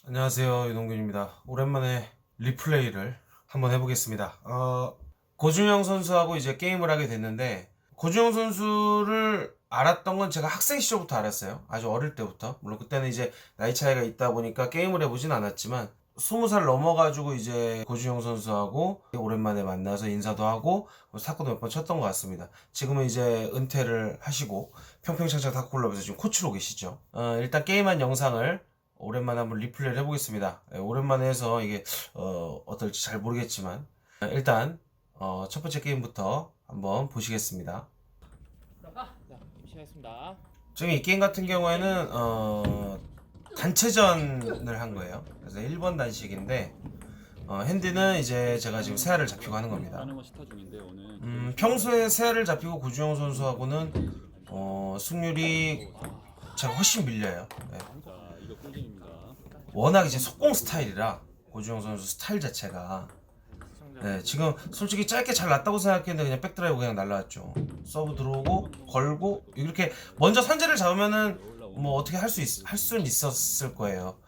안녕하세요, 윤홍균입니다. 오랜만에 리플레이를 한번 해보겠습니다. 고준영 선수하고 이제 게임을 하게 됐는데, 고준영 선수를 알았던 건 제가 학생 시절부터 알았어요. 아주 어릴 때부터. 물론 그때는 이제 나이 차이가 있다 보니까 게임을 해보진 않았지만, 20살 넘어가지고 이제 고준영 선수하고 오랜만에 만나서 인사도 하고 사건도 몇 번 쳤던 것 같습니다. 지금은 이제 은퇴를 하시고 평평창창 탁구클럽에서 지금 코치로 계시죠. 일단 게임한 영상을 오랜만에 한번 리플레이를 해보겠습니다. 오랜만에 해서 이게 어떨지 잘 모르겠지만 일단 첫 번째 게임부터 한번 보시겠습니다. 자, 시작했습니다. 지금 이 게임 같은 경우에는 단체전을 한 거예요. 그래서 1번 단식인데 핸디는 이제 제가 지금 세알을 잡히고 하는 겁니다. 하는 거 시타 중인데 오늘 평소에 세알을 잡히고 고주영 선수하고는 승률이 제가 훨씬 밀려요. 네. 자, 이거 꿀잼입니다. 워낙 이제 속공 스타일이라 고주영 선수 스타일 자체가 네, 지금 솔직히 짧게 잘 났다고 생각했는데 그냥 백드라이브 그냥 날라왔죠. 서브 들어오고 걸고 이렇게 먼저 선제를 잡으면은 뭐 어떻게 할 수는 있었을 거예요.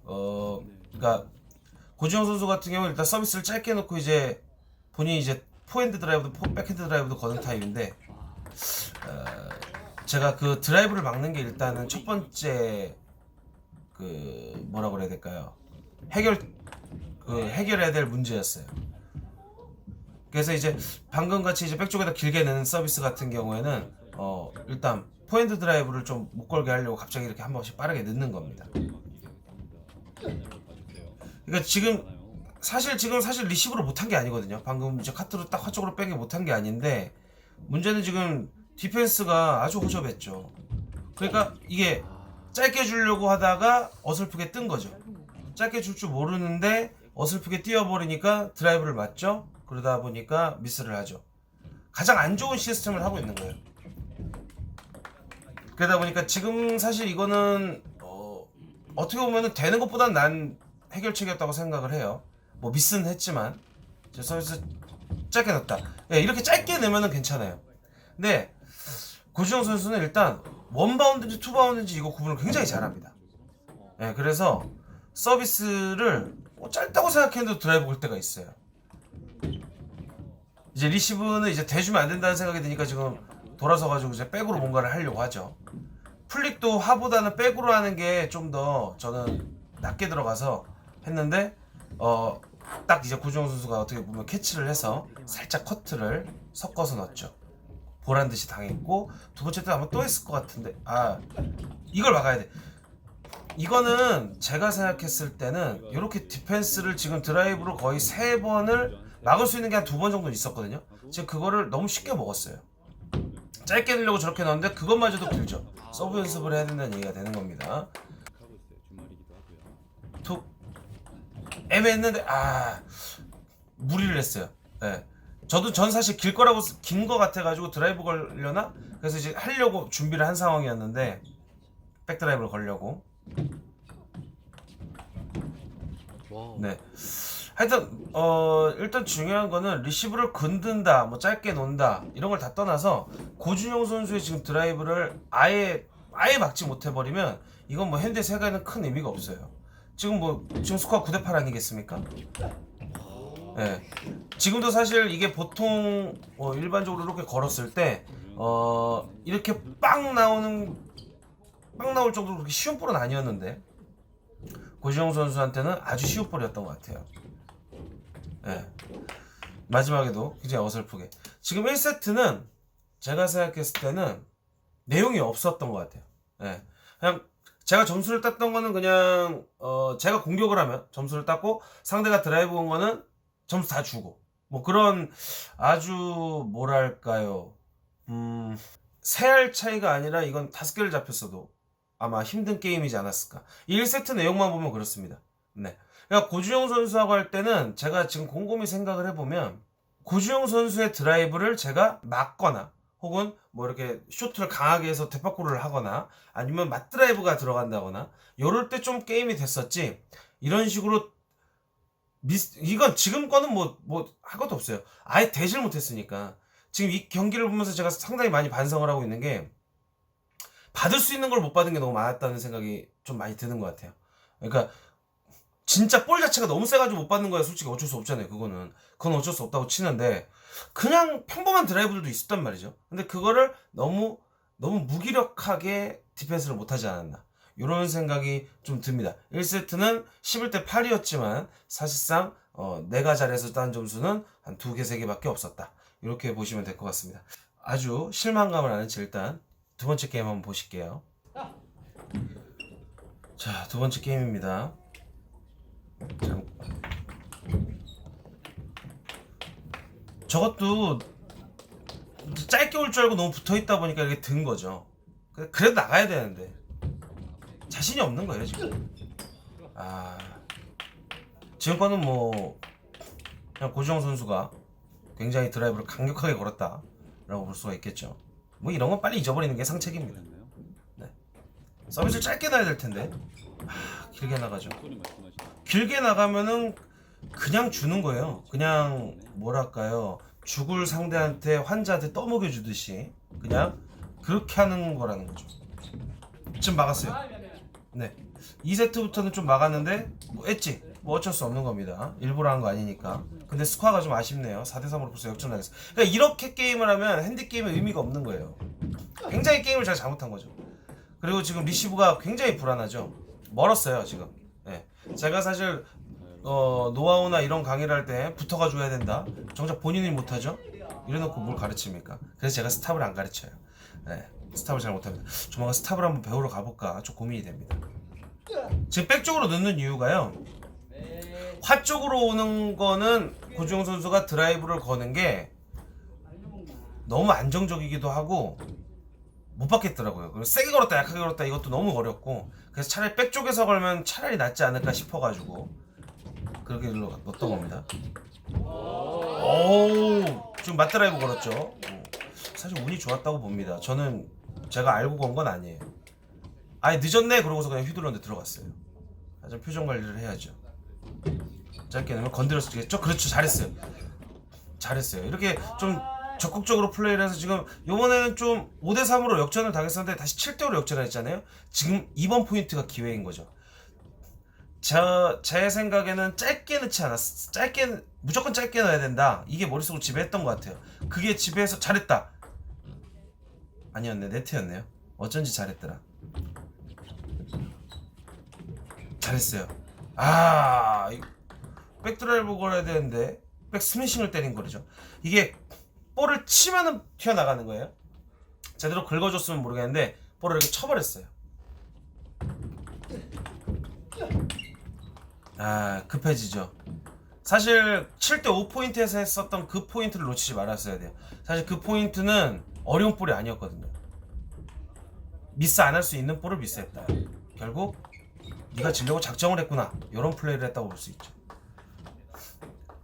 그러니까 고주영 선수 같은 경우는 일단 서비스를 짧게 놓고 이제 본인이 이제 포핸드 드라이브도 백핸드 드라이브도 거는 타입인데 제가 그 드라이브를 막는 게 일단은 첫 번째 그 뭐라 그래야 될까요? 해결해야 될 문제였어요. 그래서 이제 방금 같이 이제 백쪽에다 길게 내는 서비스 같은 경우에는 일단 포핸드 드라이브를 좀 못 걸게 하려고 갑자기 이렇게 한 번씩 빠르게 넣는 겁니다. 그러니까 지금 사실 리시브를 못한 게 아니거든요. 방금 이제 카트로 딱 화쪽으로 빼기 못한 게 아닌데 문제는 지금 디펜스가 아주 호접했죠. 그러니까 이게 짧게 주려고 하다가 어설프게 뜬 거죠. 짧게 줄 줄 모르는데 어설프게 뛰어버리니까 드라이브를 맞죠. 그러다 보니까 미스를 하죠. 가장 안 좋은 시스템을 하고 있는 거예요. 그러다 보니까 지금 사실 이거는 어떻게 보면은 되는 것보단 난 해결책이었다고 생각을 해요. 뭐 미스는 했지만 제 서비스 짧게 넣었다. 예, 이렇게 짧게 내면은 괜찮아요. 근데 고주영 선수는 일단 원바운드인지 투바운드인지 이거 구분을 굉장히 잘합니다. 예, 그래서 서비스를 짧다고 생각했는데 드라이브 올 때가 있어요. 이제 리시브는 이제 대주면 안 된다는 생각이 드니까 지금 돌아서 가지고 이제 백으로 뭔가를 하려고 하죠. 플릭도 하보다는 백으로 하는 게 좀 더 저는 낮게 들어가서 했는데 딱 이제 고주영 선수가 어떻게 보면 캐치를 해서 살짝 커트를 섞어서 넣었죠. 보란 듯이 당했고 두 번째 때 아마 또 했을 것 같은데 이걸 막아야 돼. 이거는 제가 생각했을 때는 이렇게 디펜스를 지금 드라이브로 거의 3번을 막을 수 있는 게 한 2번 정도 있었거든요. 지금 그거를 너무 쉽게 먹었어요. 짧게 넣으려고 저렇게 넣었는데 그것마저도 길죠. 서브 연습을 해야 된다는 얘기가 되는 겁니다. 툭 애매했는데 무리를 했어요. 네. 전 사실 길 거라고 긴 거 같아가지고 드라이브 걸려나? 그래서 이제 하려고 준비를 한 상황이었는데 백드라이브를 걸려고. 네. 하여튼 일단 중요한 거는 리시브를 건든다, 뭐 짧게 논다 이런 걸 다 떠나서 고준영 선수의 지금 드라이브를 아예 막지 못해 버리면 이건 뭐 핸드에 세가는 큰 의미가 없어요. 지금 스코어 9대8 아니겠습니까? 네. 지금도 사실 이게 보통 일반적으로 이렇게 걸었을 때 이렇게 빵 나올 정도로 그렇게 쉬운 볼은 아니었는데 고지영 선수한테는 아주 쉬운 볼이었던 것 같아요. 네. 마지막에도 굉장히 어설프게 지금 1세트는 제가 생각했을 때는 내용이 없었던 것 같아요. 네. 그냥 제가 점수를 땄던 거는 그냥 제가 공격을 하면 점수를 땄고 상대가 드라이브 온 거는 점수 다 주고 뭐 그런 아주 뭐랄까요 세 알 차이가 아니라 이건 5개를 잡혔어도 아마 힘든 게임이지 않았을까. 1세트 내용만 보면 그렇습니다. 네. 그러니까 고주영 선수하고 할 때는 제가 지금 곰곰이 생각을 해보면 고주영 선수의 드라이브를 제가 막거나 혹은 뭐 이렇게 쇼트를 강하게 해서 대파골을 하거나 아니면 맞드라이브가 들어간다거나 요럴 때 좀 게임이 됐었지 이런 식으로 이건 지금 거는 뭐 할 것도 없어요. 아예 되질 못했으니까. 지금 이 경기를 보면서 제가 상당히 많이 반성을 하고 있는 게 받을 수 있는 걸 못 받은 게 너무 많았다는 생각이 좀 많이 드는 것 같아요. 그러니까 진짜 볼 자체가 너무 세가지고 못 받는 거야. 솔직히 어쩔 수 없잖아요. 그건 어쩔 수 없다고 치는데 그냥 평범한 드라이브들도 있었단 말이죠. 근데 그거를 너무 무기력하게 디펜스를 못하지 않았나, 이런 생각이 좀 듭니다. 1세트는 11대 8이었지만 사실상 내가 잘해서 딴 점수는 한 2개, 3개밖에 없었다. 이렇게 보시면 될 것 같습니다. 아주 실망감을 안 채 일단 두 번째 게임 한번 보실게요. 자, 두 번째 게임입니다. 자, 저것도 짧게 올 줄 알고 너무 붙어있다 보니까 이렇게 든 거죠. 그래도 나가야 되는데 자신이 없는 거예요 지금. 지금 거는 뭐 그냥 고주영 선수가 굉장히 드라이브를 강력하게 걸었다라고 볼 수가 있겠죠. 뭐 이런 건 빨리 잊어버리는 게 상책입니다. 네. 서비스를 짧게 놔야 될 텐데 길게 나가죠. 길게 나가면은 그냥 주는 거예요. 그냥 뭐랄까요, 죽을 상대한테 환자한테 떠먹여 주듯이 그냥 그렇게 하는 거라는 거죠. 지금 막았어요. 네, 2세트부터는 좀 막았는데 뭐 엣지 뭐 어쩔 수 없는 겁니다. 일부러 한 거 아니니까. 근데 스코어가 좀 아쉽네요. 4대3으로 벌써 역전당했어요. 그러니까 이렇게 게임을 하면 핸디게임의 의미가 없는 거예요. 굉장히 게임을 잘 잘못한 거죠. 그리고 지금 리시브가 굉장히 불안하죠. 멀었어요 지금. 네. 제가 사실 노하우나 이런 강의를 할 때 붙어가지고 해야 된다, 정작 본인이 못하죠? 이래놓고 뭘 가르칩니까? 그래서 제가 스탑을 안 가르쳐요. 네, 스탑을 잘 못합니다. 조만간 스탑을 한번 배우러 가볼까 좀 고민이 됩니다. 지금 백 쪽으로 넣는 이유가요, 화 쪽으로 오는 거는 고주영 선수가 드라이브를 거는 게 너무 안정적이기도 하고 못 받겠더라고요. 그리고 세게 걸었다 약하게 걸었다 이것도 너무 어렵고, 그래서 차라리 백 쪽에서 걸면 차라리 낫지 않을까 싶어가지고 그렇게 넣었던 겁니다. 오, 지금 맞드라이브 걸었죠. 사실 운이 좋았다고 봅니다. 저는 제가 알고 건 건 아니에요. 아예 늦었네 그러고서 그냥 휘둘렀는데 들어갔어요. 좀 표정 관리를 해야죠. 짧게 넣으면 건드렸겠죠? 그렇죠. 잘했어요. 이렇게 좀 적극적으로 플레이를 해서 지금 요번에는 좀 5대3으로 역전을 당했었는데 다시 7대5로 역전을 했잖아요. 지금 이번 포인트가 기회인 거죠. 제 생각에는 짧게 넣지 않았어. 무조건 짧게 넣어야 된다, 이게 머릿속으로 지배했던 것 같아요. 그게 지배해서 잘했다. 아니었네, 네트였네요. 어쩐지 잘했더라. 잘했어요. 백드라이브 걸어야 되는데 백 스매싱을 때린 거죠. 이게 볼을 치면은 튀어나가는 거예요. 제대로 긁어줬으면 모르겠는데 볼을 이렇게 쳐버렸어요. 급해지죠. 사실 7대 5포인트에서 했었던 그 포인트를 놓치지 말았어야 돼요. 사실 그 포인트는 어려운 볼이 아니었거든요. 미스 안 할 수 있는 볼을 미스했다. 결국 네가 지려고 작정을 했구나, 이런 플레이를 했다고 볼 수 있죠.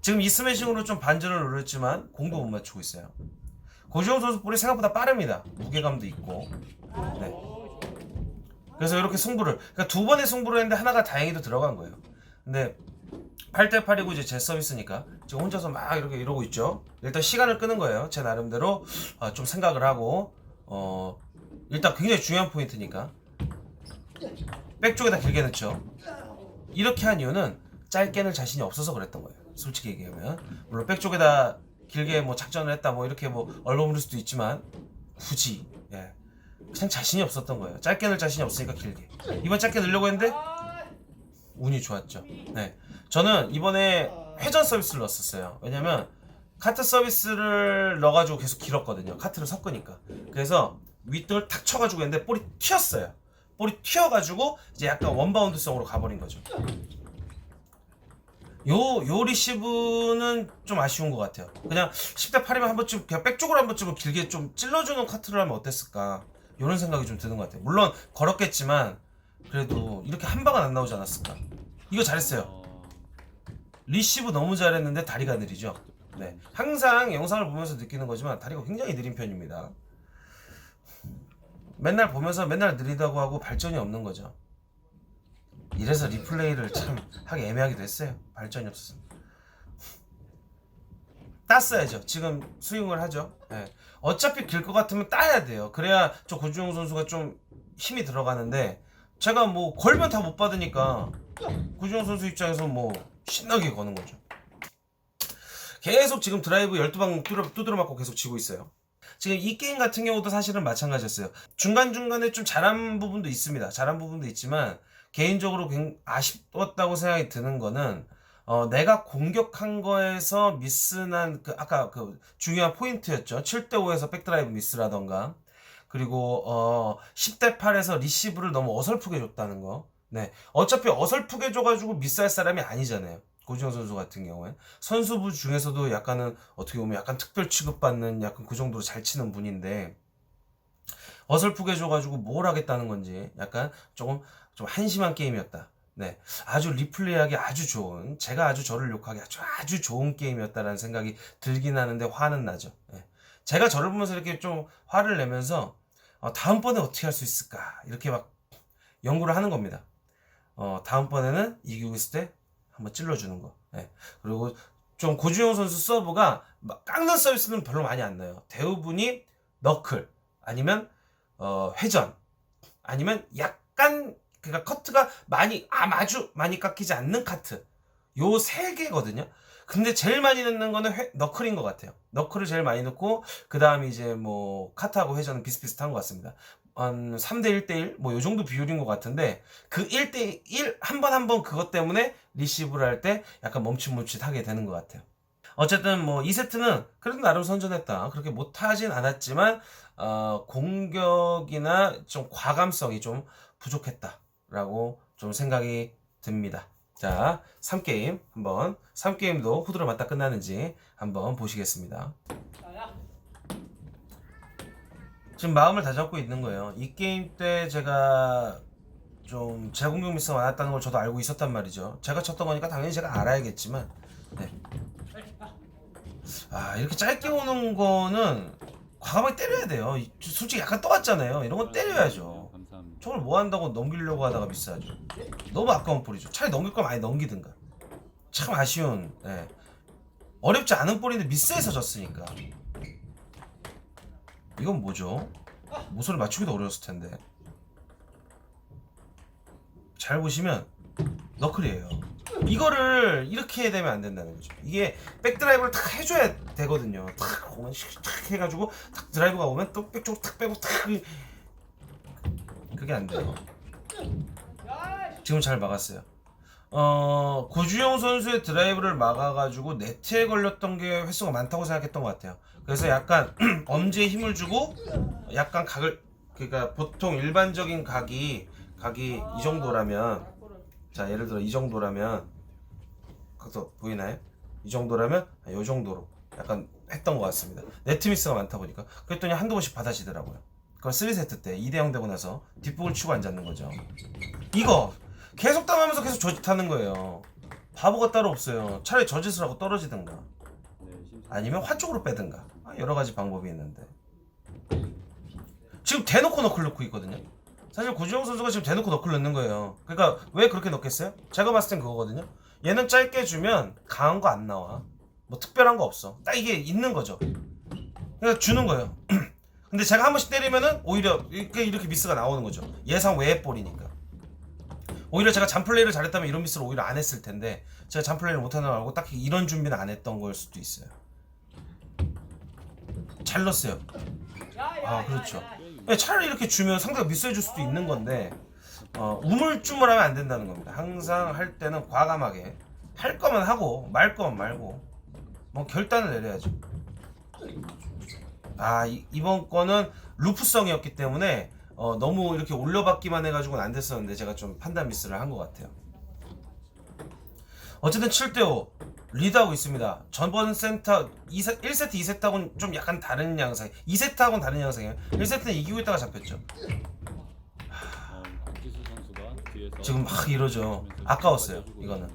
지금 이 스매싱으로 좀 반전을 노렸지만 공도 못 맞추고 있어요. 고주영 선수 볼이 생각보다 빠릅니다. 무게감도 있고. 네. 그래서 이렇게 승부를, 그러니까 두 번의 승부를 했는데 하나가 다행히도 들어간 거예요. 근데 8대 8이고 이제 제 서비스니까 지금 혼자서 막 이렇게 이러고 있죠. 일단 시간을 끄는 거예요. 제 나름대로 좀 생각을 하고, 일단 굉장히 중요한 포인트니까 백 쪽에다 길게 넣죠. 이렇게 한 이유는 짧게 넣을 자신이 없어서 그랬던 거예요. 솔직히 얘기하면. 물론 백 쪽에다 길게 뭐 작전을 했다 뭐 이렇게 뭐 얼버무릴 수도 있지만 굳이 그냥 자신이 없었던 거예요. 짧게 넣을 자신이 없으니까 길게. 이번 짧게 넣으려고 했는데 운이 좋았죠. 네, 저는 이번에 회전 서비스를 넣었어요. 왜냐면 카트 서비스를 넣어가지고 계속 길었거든요. 카트를 섞으니까. 그래서 윗등을 탁 쳐가지고 했는데 볼이 튀었어요. 볼이 튀어가지고 이제 약간 원바운드성으로 가버린 거죠. 요 리시브는 좀 아쉬운 것 같아요. 그냥 10대 8이면 한 번쯤 그냥 백 쪽으로 한 번쯤은 길게 좀 찔러주는 카트를 하면 어땠을까, 이런 생각이 좀 드는 것 같아요. 물론 걸었겠지만 그래도 이렇게 한 방은 안 나오지 않았을까. 이거 잘했어요. 리시브 너무 잘했는데 다리가 느리죠. 네, 항상 영상을 보면서 느끼는 거지만 다리가 굉장히 느린 편입니다. 맨날 보면서 맨날 느리다고 하고 발전이 없는 거죠. 이래서 리플레이를 참 하기 애매하기도 했어요. 발전이 없어서. 땄어야죠. 지금 스윙을 하죠. 네. 어차피 길 것 같으면 따야 돼요. 그래야 저 고주영 선수가 좀 힘이 들어가는데 제가 뭐 걸면 다 못 받으니까 고준영 선수 입장에서 뭐 신나게 거는 거죠. 계속 지금 드라이브 12방 두드려 맞고 계속 치고 있어요. 지금 이 게임 같은 경우도 사실은 마찬가지였어요. 중간중간에 좀 잘한 부분도 있습니다. 잘한 부분도 있지만 개인적으로 아쉽다고 생각이 드는 거는 내가 공격한 거에서 미스난 아까 그 중요한 포인트였죠. 7대5에서 백드라이브 미스라던가 그리고 10대 8에서 리시브를 너무 어설프게 줬다는 거. 네. 어차피 어설프게 줘가지고 미스할 사람이 아니잖아요. 고준영 선수 같은 경우에 선수부 중에서도 약간은 어떻게 보면 약간 특별 취급받는 약간 그 정도로 잘 치는 분인데 어설프게 줘가지고 뭘 하겠다는 건지 약간 좀 한심한 게임이었다. 네, 아주 리플레이하기 아주 좋은, 제가 아주 저를 욕하기 아주 좋은 게임이었다라는 생각이 들긴 하는데 화는 나죠. 네. 제가 저를 보면서 이렇게 좀 화를 내면서 다음번에 어떻게 할 수 있을까 이렇게 막 연구를 하는 겁니다. 다음번에는 이기고 있을 때 한번 찔러주는 거. 네. 그리고 좀 고주영 선수 서브가 막 깎는 서비스는 별로 많이 안 나요. 대부분이 너클 아니면 회전 아니면 약간 그러니까 커트가 아주 많이 깎이지 않는 카트 요 세 개거든요. 근데 제일 많이 넣는 거는 너클인 것 같아요. 너클을 제일 많이 넣고 그 다음에 이제 뭐 카트하고 회전은 비슷비슷한 것 같습니다. 한 3대 1대1 뭐 요 정도 비율인 것 같은데 그 1대1 한 번 그것 때문에 리시브를 할 때 약간 멈칫멈칫하게 되는 것 같아요. 어쨌든 뭐 2세트는 그래도 나름 선전했다. 그렇게 못하진 않았지만 공격이나 좀 과감성이 좀 부족했다라고 좀 생각이 듭니다. 자, 3게임 한번 3게임도 후드로 맞다 끝나는지 한번 보시겠습니다. 지금 마음을 다잡고 있는 거예요. 이 게임 때 제가 좀 제공격 미스가 많았다는 걸 저도 알고 있었단 말이죠. 제가 쳤던 거니까 당연히 제가 알아야겠지만 네. 이렇게 짧게 오는 거는 과감하게 때려야 돼요. 솔직히 약간 떠왔잖아요. 이런 건 때려야죠. 저걸 뭐 한다고 넘기려고 하다가 미스하죠. 너무 아까운 볼이죠. 차라리 넘길 거면 아예 넘기든가. 참 아쉬운. 네. 어렵지 않은 볼인데 미스해서 졌으니까. 이건 뭐죠? 모서리 맞추기도 어려웠을 텐데. 잘 보시면 너클이에요. 이거를 이렇게 되면 안 된다는 거죠. 이게 백드라이브를 탁 해줘야 되거든요. 탁 오면 탁 해가지고 탁 드라이브가 오면 또 백쪽으로 탁 빼고 탁 그게 안 돼요. 지금 잘 막았어요. 고주영 선수의 드라이브를 막아가지고 네트에 걸렸던 게 횟수가 많다고 생각했던 것 같아요. 그래서 약간 엄지에 힘을 주고 약간 각을 그러니까 보통 일반적인 각이 이 정도라면 자 예를 들어 이 정도라면 각도 보이나요? 이 정도라면 이 정도로 약간 했던 것 같습니다. 네트 미스가 많다 보니까 그랬더니 한두 번씩 받아지더라고요. 그걸 3세트 때 2대0 되고 나서 뒷북을 치고 앉았는 거죠. 이거 계속 당하면서 계속 저짓하는 거예요. 바보가 따로 없어요. 차라리 저짓을 하고 떨어지든가 아니면 화 쪽으로 빼든가 여러 가지 방법이 있는데 지금 대놓고 너클 넣고 있거든요. 사실 고주영 선수가 지금 대놓고 너클 넣는 거예요. 그러니까 왜 그렇게 넣겠어요? 제가 봤을 땐 그거거든요. 얘는 짧게 주면 강한 거 안 나와. 뭐 특별한 거 없어. 딱 이게 있는 거죠. 그러니까 주는 거예요. 근데 제가 한 번씩 때리면은 오히려 이렇게 미스가 나오는 거죠. 예상 외의 볼이니까. 오히려 제가 잠플레이를 잘했다면 이런 미스를 오히려 안 했을 텐데 제가 잠플레이를 못하는 걸 알고 딱히 이런 준비는 안 했던 걸 수도 있어요. 잘 넣었어요. 그렇죠. 차라리 이렇게 주면 상대가 미스해줄 수도 있는 건데 우물쭈물하면 안 된다는 겁니다. 항상 할 때는 과감하게 할 거면 하고 말 거면 말고 뭐 결단을 내려야죠. 이번 거는 루프성이었기 때문에 너무 이렇게 올려받기만 해가지고는 안 됐었는데 제가 좀 판단 미스를 한 것 같아요. 어쨌든 7대5 리드하고 있습니다. 전번 센터 1세트 2세트하고는 좀 약간 다른 양상 2세트하고는 다른 양상이에요. 1세트는 이기고 있다가 잡혔죠. 지금 막 이러죠. 아까웠어요 이거는.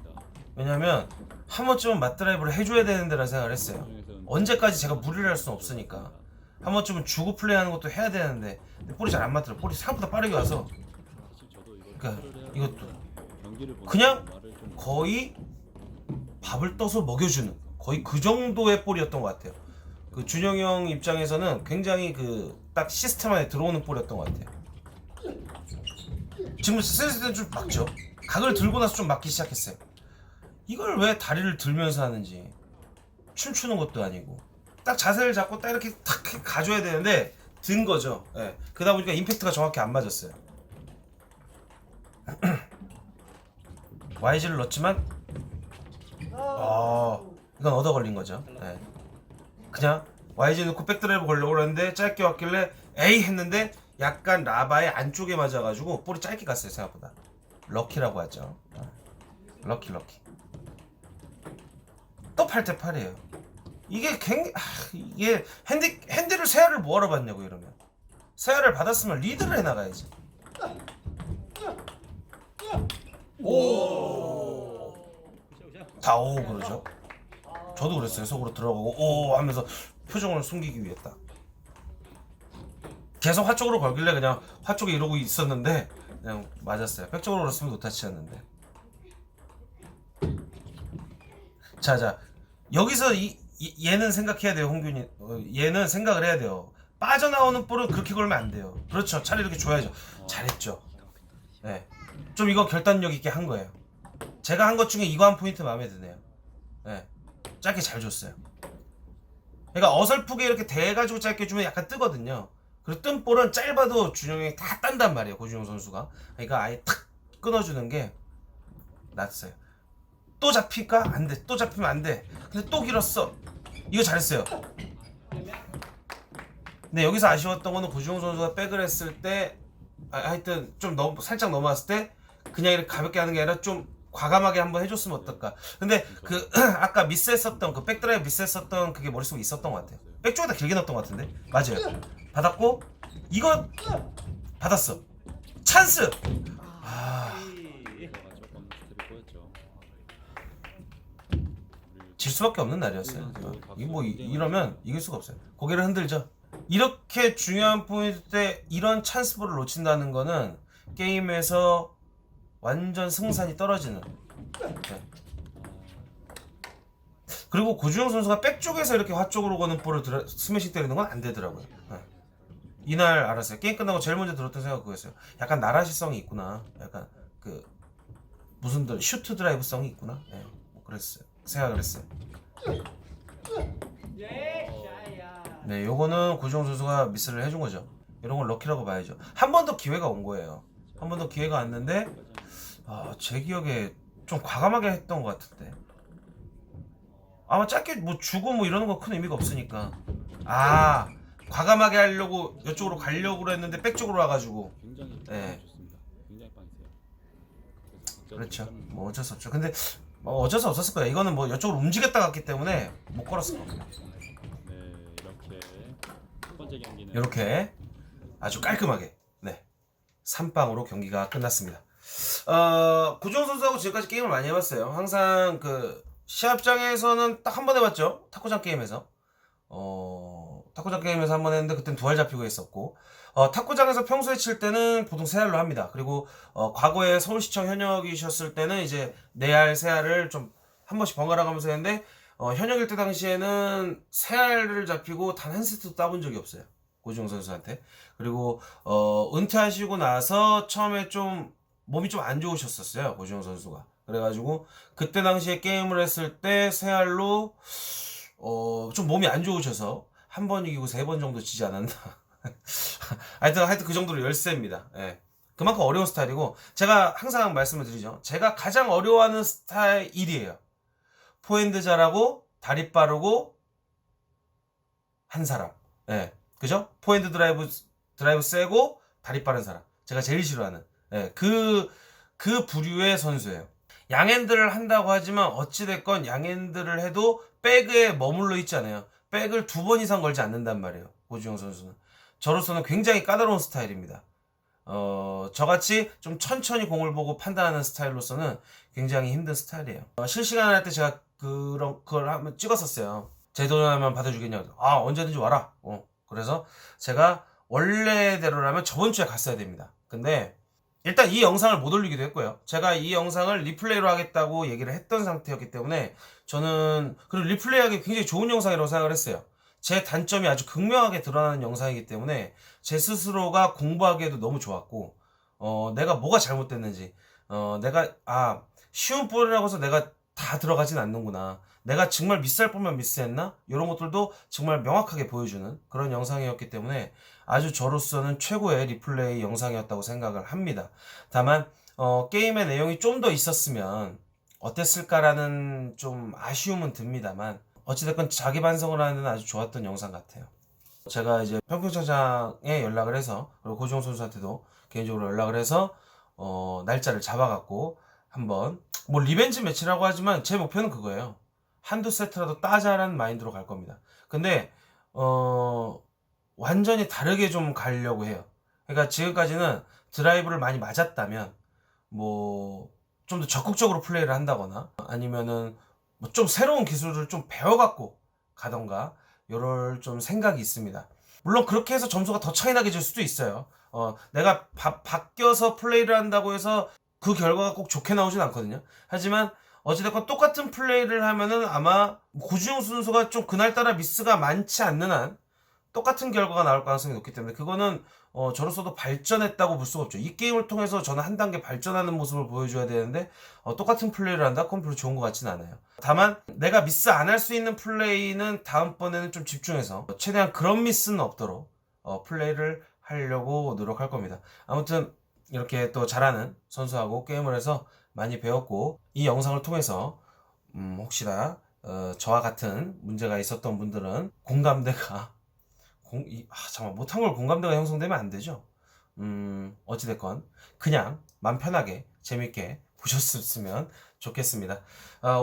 왜냐면 한 번쯤은 맞드라이브를 해줘야 되는데라는 생각을 했어요. 언제까지 제가 무리를 할 수는 없으니까 한 번쯤은 주고 플레이하는 것도 해야 되는데 근데 볼이 잘 안 맞더라고. 볼이 생각보다 빠르게 와서 그러니까 이것도 그냥 거의 밥을 떠서 먹여주는 거의 그 정도의 볼이었던 것 같아요. 그 준영이 형 입장에서는 굉장히 그 딱 시스템 안에 들어오는 볼이었던 것 같아요. 지금 센스 때는 좀 막죠. 각을 들고 나서 좀 맞기 시작했어요. 이걸 왜 다리를 들면서 하는지. 춤추는 것도 아니고 딱 자세를 잡고 딱 이렇게 탁 가줘야 되는데 든 거죠. 예. 그러다 보니까 임팩트가 정확히 안 맞았어요. YG를 넣었지만 이건 얻어 걸린 거죠. 예. 그냥 YG 넣고 백드라이브 걸려고 그랬는데 짧게 왔길래 에이 했는데 약간 라바의 안쪽에 맞아가지고 볼이 짧게 갔어요. 생각보다 럭키라고 하죠. 럭키 또 8대 8이에요. 이게 핸디를 세알을 뭐하러 받냐고. 이러면 세알을 받았으면 리드를 해나가야지. 다 오 그러죠. 저도 그랬어요. 속으로 들어가고 오 하면서 표정을 숨기기 위해 딱 계속 화 쪽으로 걸길래 그냥 화 쪽에 이러고 있었는데 그냥 맞았어요. 백 쪽으로 걸었으면 노타치였는데. 자 여기서 얘는 생각해야 돼요. 홍균이 얘는 생각을 해야 돼요. 빠져나오는 볼은 그렇게 걸면 안 돼요. 그렇죠. 차라리 이렇게 줘야죠. 잘했죠. 네. 좀 이거 결단력 있게 한 거예요. 제가 한 것 중에 이거 한 포인트 마음에 드네요. 네. 짧게 잘 줬어요. 그러니까 어설프게 이렇게 대가지고 짧게 주면 약간 뜨거든요. 그리고 뜬 볼은 짧아도 준영이 다 딴단 말이에요. 고준영 선수가. 그러니까 아예 탁 끊어주는 게 낫어요. 또 잡힐까? 안 돼. 또 잡히면 안 돼. 근데 또 길었어. 이거 잘했어요. 근데 여기서 아쉬웠던 거는 고준영 선수가 백을 했을 때 하여튼 좀 살짝 넘어왔을 때 그냥 이렇게 가볍게 하는 게 아니라 좀 과감하게 한번 해줬으면 어떨까. 근데 그 아까 미스했었던 그 백드라이브 미스했었던 그게 머릿속에 있었던 것 같아요. 백 쪽에다 길게 넣었던 것 같은데. 맞아요. 받았고 이거 받았어. 찬스. 질 수밖에 없는 날이었어요. 이러면 이길 수가 없어요. 고개를 흔들죠. 이렇게 중요한 포인트 때 이런 찬스볼을 놓친다는 거는 게임에서 완전 승산이 떨어지는. 네. 그리고 고주영 선수가 백 쪽에서 이렇게 화 쪽으로 거는 볼을 스매싱 때리는 건 안 되더라고요. 네. 이날 알았어요. 게임 끝나고 제일 먼저 들었던 생각 그거였어요. 약간 나라시성이 있구나. 약간 그 무슨 슈트 드라이브성이 있구나. 네. 뭐 그랬어요. 생각을 했어요. 네, 요거는 고주영 선수가 미스를 해준 거죠. 이런 걸 럭키라고 봐야죠. 한 번 더 기회가 온 거예요. 한 번 더 기회가 왔는데 제 기억에 좀 과감하게 했던 것 같은데. 아마 짧게 뭐 주고 뭐 이러는 거 큰 의미가 없으니까. 과감하게 하려고 이쪽으로 가려고 했는데 백 쪽으로 와가지고. 네. 그렇죠. 뭐 어쩔 수 없죠. 근데 어쩔 수 없었을 거야. 이거는 뭐 이쪽으로 움직였다 갔기 때문에 못 걸었을 겁니다. 네, 이렇게 첫 번째 경기는 이렇게 아주 깔끔하게 3빵으로 경기가 끝났습니다. 고주영 선수하고 지금까지 게임을 많이 해봤어요. 항상 그 시합장에서는 딱 한 번 해봤죠. 탁구장 게임에서. 탁구장 게임에서 한 번 했는데 그땐 두 알 잡히고 했었고, 탁구장에서 평소에 칠 때는 보통 세 알로 합니다. 그리고 과거에 서울시청 현역이셨을 때는 이제 네 알, 세 알을 좀 한 번씩 번갈아 가면서 했는데 현역일 때 당시에는 세 알을 잡히고 단 한 세트도 따본 적이 없어요. 고주영 선수한테. 그리고 은퇴하시고 나서 처음에 좀 몸이 좀 안 좋으셨었어요. 고주영 선수가. 그래가지고 그때 당시에 게임을 했을 때 세 알로 좀 몸이 안 좋으셔서 한 번 이기고 세 번 정도 지지 않았나. 하여튼 그 정도로 열세입니다. 예. 그만큼 어려운 스타일이고, 제가 항상 말씀을 드리죠. 제가 가장 어려워하는 스타일 1이에요. 포핸드 잘하고 다리 빠르고 한 사람. 예. 그죠? 포핸드 드라이브 세고 다리 빠른 사람. 제가 제일 싫어하는 그 부류의 선수예요. 양핸드를 한다고 하지만 어찌됐건 양핸드를 해도 백에 머물러 있지 않아요. 백을 2번 이상 걸지 않는단 말이에요. 고주영 선수는. 저로서는 굉장히 까다로운 스타일입니다. 저같이 좀 천천히 공을 보고 판단하는 스타일로서는 굉장히 힘든 스타일이에요. 실시간 할 때 제가 그걸 한번 찍었었어요. 제 돈하면 받아주겠냐고. 언제든지 와라. 그래서 제가 원래대로라면 저번 주에 갔어야 됩니다. 근데 일단 이 영상을 못 올리기도 했고요. 제가 이 영상을 리플레이로 하겠다고 얘기를 했던 상태였기 때문에 저는 그리고 리플레이하기 굉장히 좋은 영상이라고 생각을 했어요. 제 단점이 아주 극명하게 드러나는 영상이기 때문에 제 스스로가 공부하기에도 너무 좋았고 내가 뭐가 잘못됐는지 내가 쉬운 볼이라고 해서 내가 다 들어가진 않는구나. 내가 정말 미스할 뻔만 미스했나? 이런 것들도 정말 명확하게 보여주는 그런 영상이었기 때문에 아주 저로서는 최고의 리플레이 영상이었다고 생각을 합니다. 다만 게임의 내용이 좀 더 있었으면 어땠을까라는 좀 아쉬움은 듭니다만 어찌됐건 자기 반성을 하는 아주 좋았던 영상 같아요. 제가 이제 평평차장에 연락을 해서 그리고 고지용 선수한테도 개인적으로 연락을 해서 날짜를 잡아갖고 한번 뭐 리벤지 매치라고 하지만 제 목표는 그거예요. 한두 세트라도 따자라는 마인드로 갈 겁니다. 근데 완전히 다르게 좀 가려고 해요. 그러니까 지금까지는 드라이브를 많이 맞았다면 뭐 좀 더 적극적으로 플레이를 한다거나 아니면은 뭐 좀 새로운 기술을 좀 배워갖고 가던가 요럴 좀 생각이 있습니다. 물론 그렇게 해서 점수가 더 차이 나게 질 수도 있어요. 내가 바뀌어서 플레이를 한다고 해서 그 결과가 꼭 좋게 나오진 않거든요. 하지만 어찌됐건 똑같은 플레이를 하면은 아마 고주영 선수가 좀 그날따라 미스가 많지 않는 한 똑같은 결과가 나올 가능성이 높기 때문에 그거는 저로서도 발전했다고 볼 수가 없죠. 이 게임을 통해서 저는 한 단계 발전하는 모습을 보여줘야 되는데 똑같은 플레이를 한다? 그건 별로 좋은 것 같진 않아요. 다만 내가 미스 안 할 수 있는 플레이는 다음번에는 좀 집중해서 최대한 그런 미스는 없도록 플레이를 하려고 노력할 겁니다. 아무튼 이렇게 또 잘하는 선수하고 게임을 해서 많이 배웠고 이 영상을 통해서 혹시나 저와 같은 문제가 있었던 분들은 공감대가 잠깐 못한 걸 공감대가 형성되면 안 되죠. 어찌됐건 그냥 맘 편하게 재밌게 보셨으면 좋겠습니다.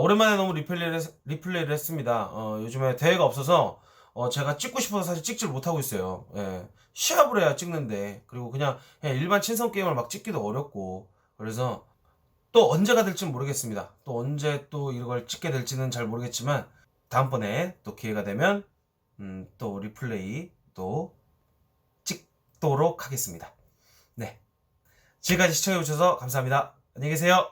오랜만에 너무 리플레이를 했습니다. 요즘에 대회가 없어서 제가 찍고 싶어서 사실 찍질 못하고 있어요. 예. 시합을 해야 찍는데 그리고 그냥 일반 친선 게임을 막 찍기도 어렵고 그래서 또 언제가 될지는 모르겠습니다. 또 언제 또 이걸 찍게 될지는 잘 모르겠지만 다음번에 또 기회가 되면 또 리플레이 또 찍도록 하겠습니다. 네. 지금까지 시청해주셔서 감사합니다. 안녕히 계세요.